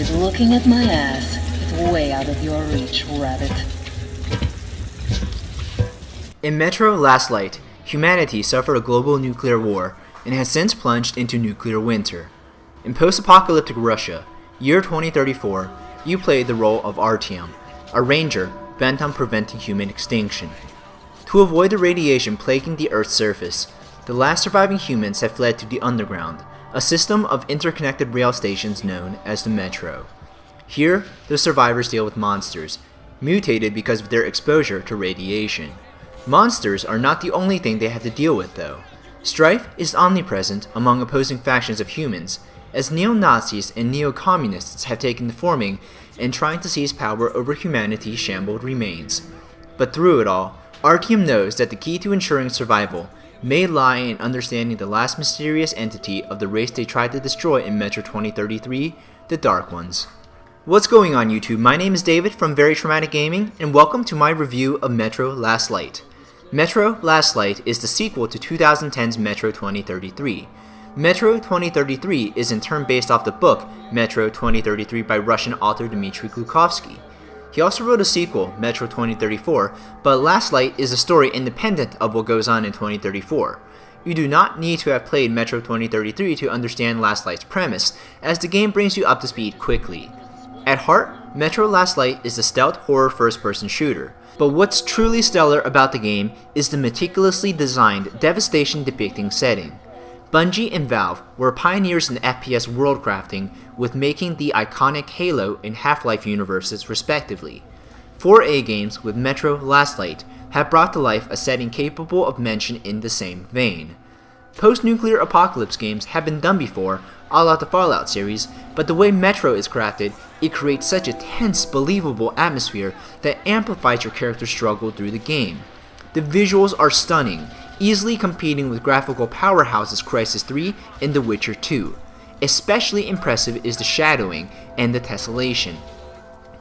with looking at my ass. It's way out of your reach, rabbit. In Metro Last Light, humanity suffered a global nuclear war and has since plunged into nuclear winter. In post-apocalyptic Russia, year 2034, you played the role of Artyom, a ranger bent on preventing human extinction. To avoid the radiation plaguing the Earth's surface, the last surviving humans have fled to the underground, a system of interconnected rail stations known as the Metro. Here, the survivors deal with monsters, mutated because of their exposure to radiation. Monsters are not the only thing they have to deal with, though. Strife is omnipresent among opposing factions of humans, as neo-Nazis and neo-communists have taken to forming and trying to seize power over humanity's shambled remains. But through it all, Artyom knows that the key to ensuring survival may lie in understanding the last mysterious entity of the race they tried to destroy in Metro 2033, the Dark Ones. What's going on, YouTube? My name is David from Very Traumatic Gaming, and welcome to my review of Metro Last Light. Metro Last Light is the sequel to 2010's Metro 2033. Metro 2033 is in turn based off the book Metro 2033 by Russian author Dmitry Glukhovsky. He also wrote a sequel, Metro 2034, but Last Light is a story independent of what goes on in 2034. You do not need to have played Metro 2033 to understand Last Light's premise, as the game brings you up to speed quickly. At heart, Metro Last Light is a stealth horror first-person shooter. But what's truly stellar about the game is the meticulously designed devastation depicting setting. Bungie and Valve were pioneers in FPS world crafting, with making the iconic Halo and Half-Life universes respectively. 4A games with Metro Last Light have brought to life a setting capable of mention in the same vein. Post-nuclear apocalypse games have been done before, a la the Fallout series, but the way Metro is crafted, it creates such a tense, believable atmosphere that amplifies your character's struggle through the game. The visuals are stunning, easily competing with graphical powerhouses Crysis 3 and The Witcher 2. Especially impressive is the shadowing and the tessellation.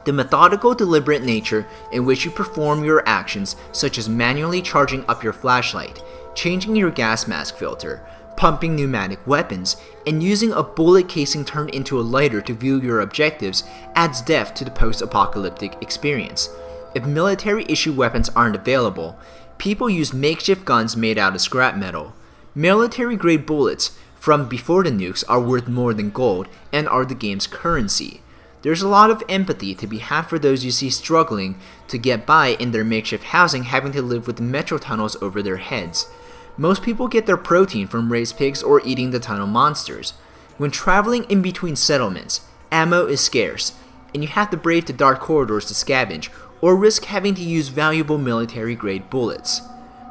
The methodical, deliberate nature in which you perform your actions, such as manually charging up your flashlight, changing your gas mask filter, pumping pneumatic weapons, and using a bullet casing turned into a lighter to view your objectives, adds depth to the post-apocalyptic experience. If military-issue weapons aren't available, people use makeshift guns made out of scrap metal. Military-grade bullets from before the nukes are worth more than gold and are the game's currency. There's a lot of empathy to be had for those you see struggling to get by in their makeshift housing, having to live with the metro tunnels over their heads. Most people get their protein from raised pigs or eating the tunnel monsters. When traveling in between settlements, ammo is scarce, and you have to brave the dark corridors to scavenge, or risk having to use valuable military-grade bullets.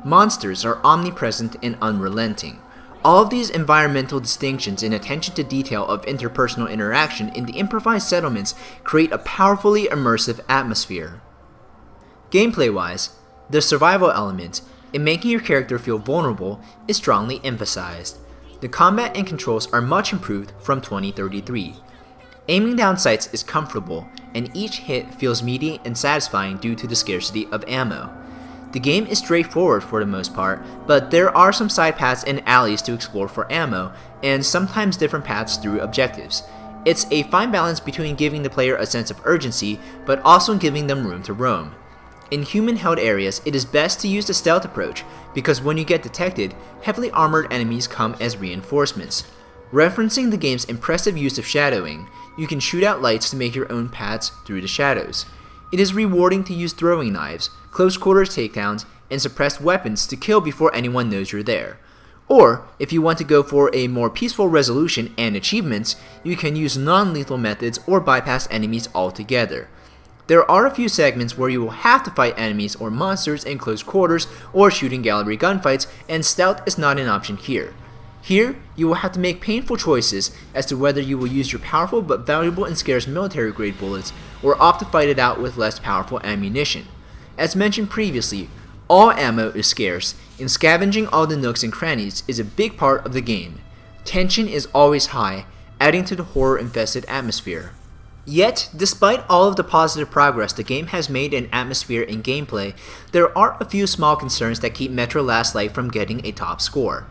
Monsters are omnipresent and unrelenting. All of these environmental distinctions and attention to detail of interpersonal interaction in the improvised settlements create a powerfully immersive atmosphere. Gameplay-wise, the survival element, in making your character feel vulnerable, is strongly emphasized. The combat and controls are much improved from 2033. Aiming down sights is comfortable, and each hit feels meaty and satisfying due to the scarcity of ammo. The game is straightforward for the most part, but there are some side paths and alleys to explore for ammo, and sometimes different paths through objectives. It's a fine balance between giving the player a sense of urgency, but also giving them room to roam. In human-held areas, it is best to use the stealth approach, because when you get detected, heavily armored enemies come as reinforcements. Referencing the game's impressive use of shadowing, you can shoot out lights to make your own paths through the shadows. It is rewarding to use throwing knives, close quarters takedowns, and suppressed weapons to kill before anyone knows you're there. Or, if you want to go for a more peaceful resolution and achievements, you can use non-lethal methods or bypass enemies altogether. There are a few segments where you will have to fight enemies or monsters in close quarters or shooting gallery gunfights, and stealth is not an option here. Here, you will have to make painful choices as to whether you will use your powerful but valuable and scarce military-grade bullets, or opt to fight it out with less powerful ammunition. As mentioned previously, all ammo is scarce, and scavenging all the nooks and crannies is a big part of the game. Tension is always high, adding to the horror-infested atmosphere. Yet, despite all of the positive progress the game has made in atmosphere and gameplay, there are a few small concerns that keep Metro Last Light from getting a top score.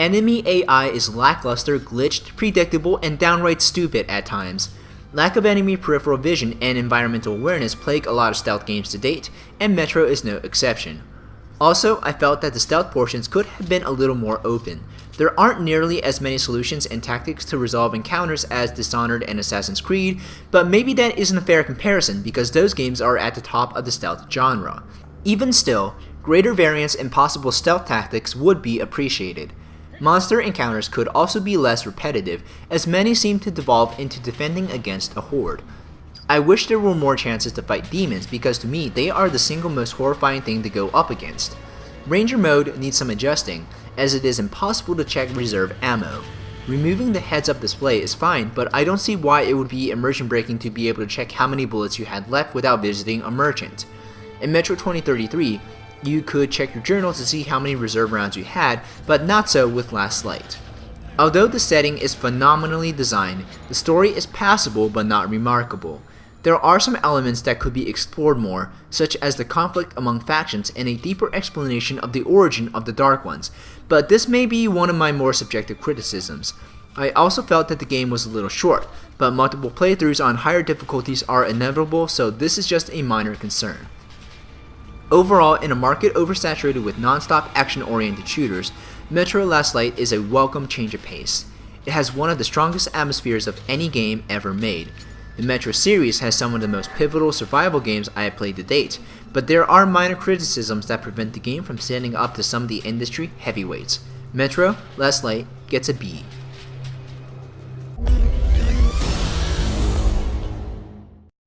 Enemy AI is lackluster, glitched, predictable, and downright stupid at times. Lack of enemy peripheral vision and environmental awareness plague a lot of stealth games to date, and Metro is no exception. Also, I felt that the stealth portions could have been a little more open. There aren't nearly as many solutions and tactics to resolve encounters as Dishonored and Assassin's Creed, but maybe that isn't a fair comparison because those games are at the top of the stealth genre. Even still, greater variance in possible stealth tactics would be appreciated. Monster encounters could also be less repetitive, as many seem to devolve into defending against a horde. I wish there were more chances to fight demons because to me they are the single most horrifying thing to go up against. Ranger mode needs some adjusting, as it is impossible to check reserve ammo. Removing the heads-up display is fine, but I don't see why it would be immersion breaking to be able to check how many bullets you had left without visiting a merchant. In Metro 2033, you could check your journal to see how many reserve rounds you had, but not so with Last Light. Although the setting is phenomenally designed, the story is passable but not remarkable. There are some elements that could be explored more, such as the conflict among factions and a deeper explanation of the origin of the Dark Ones, but this may be one of my more subjective criticisms. I also felt that the game was a little short, but multiple playthroughs on higher difficulties are inevitable, so this is just a minor concern. Overall, in a market oversaturated with non-stop action-oriented shooters, Metro Last Light is a welcome change of pace. It has one of the strongest atmospheres of any game ever made. The Metro series has some of the most pivotal survival games I have played to date, but there are minor criticisms that prevent the game from standing up to some of the industry heavyweights. Metro Last Light gets a B.